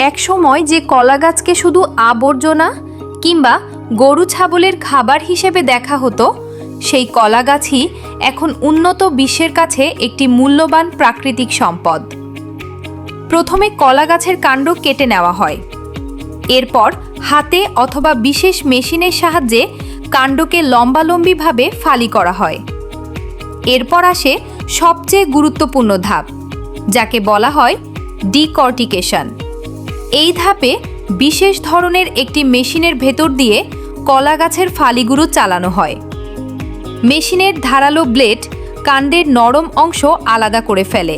একসময় যে কলা গাছকে শুধু আবর্জনা কিংবা গরু ছাগলের খাবার হিসেবে দেখা হতো, সেই কলা গাছই এখন উন্নত বিশ্বের কাছে একটি মূল্যবান প্রাকৃতিক সম্পদ। প্রথমে কলা গাছের কাণ্ড কেটে নেওয়া হয়, এরপর হাতে অথবা বিশেষ মেশিনের সাহায্যে কাণ্ডকে লম্বালম্বিভাবে ফালি করা হয়। এরপর আসে সবচেয়ে গুরুত্বপূর্ণ ধাপ, যাকে বলা হয় ডিকর্টিকেশন। এই ধাপে বিশেষ ধরনের একটি মেশিনের ভেতর দিয়ে কলা গাছের ফালিগুলো চালানো হয়। মেশিনের ধারালো ব্লেড কাণ্ডের নরম অংশ আলাদা করে ফেলে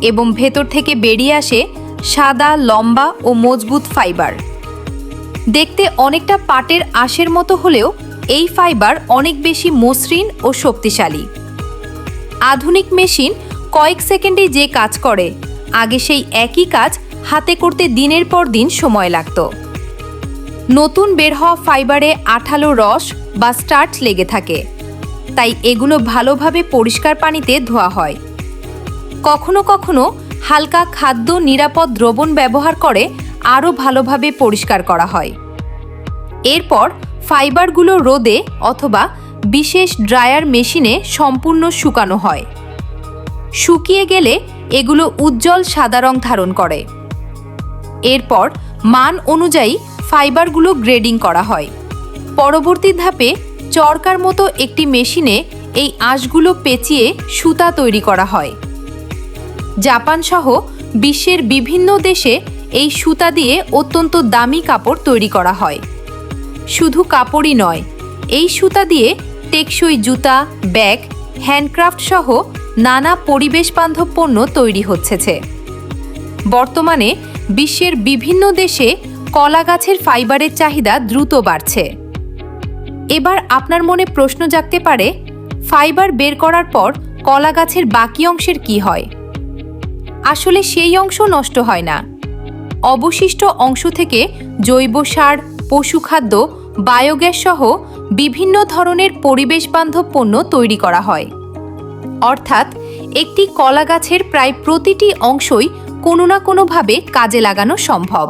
এবং ভেতর থেকে বেরিয়ে আসে সাদা, লম্বা ও মজবুত ফাইবার। দেখতে অনেকটা পাটের আঁশের মতো হলেও এই ফাইবার অনেক বেশি মসৃণ ও শক্তিশালী। আধুনিক মেশিন কয়েক সেকেন্ডে যে কাজ করে, আগে সেই একই কাজ হাতে করতে দিনের পর দিন সময় লাগত। নতুন বের হওয়া ফাইবারে আঠালো রস বা স্টার্চ লেগে থাকে, তাই এগুলো ভালোভাবে পরিষ্কার পানিতে ধোয়া হয়। কখনো কখনো হালকা খাদ্য নিরাপদ দ্রবণ ব্যবহার করে আরও ভালোভাবে পরিষ্কার করা হয়। এরপর ফাইবারগুলো রোদে অথবা বিশেষ ড্রায়ার মেশিনে সম্পূর্ণ শুকানো হয়। শুকিয়ে গেলে এগুলো উজ্জ্বল সাদা রং ধারণ করে। এরপর মান অনুযায়ী ফাইবারগুলো গ্রেডিং করা হয়। পরবর্তী ধাপে চরকার মতো একটি মেশিনে এই আঁশগুলো পেঁচিয়ে সুতা তৈরি করা হয়। জাপান সহ বিশ্বের বিভিন্ন দেশে এই সুতা দিয়ে অত্যন্ত দামি কাপড় তৈরি করা হয়। শুধু কাপড়ই নয়, এই সুতা দিয়ে টেকসই জুতা, ব্যাগ, হ্যান্ডক্রাফট সহ নানা পরিবেশ বান্ধব পণ্য তৈরি হচ্ছে। বর্তমানে বিশ্বের বিভিন্ন দেশে কলা গাছের ফাইবারের চাহিদা দ্রুত বাড়ছে। এবার আপনার মনে প্রশ্ন জাগতে পারে, ফাইবার বের করার পর কলা গাছের বাকি অংশের কি হয়? আসলে সেই অংশ নষ্ট হয় না। অবশিষ্ট অংশ থেকে জৈব সার, পশুখাদ্য, বায়োগ্যাস সহ বিভিন্ন ধরনের পরিবেশ বান্ধব পণ্য তৈরি করা হয়। অর্থাৎ একটি কলা গাছের প্রায় প্রতিটি অংশই কোনো না কোনোভাবে কাজে লাগানো সম্ভব।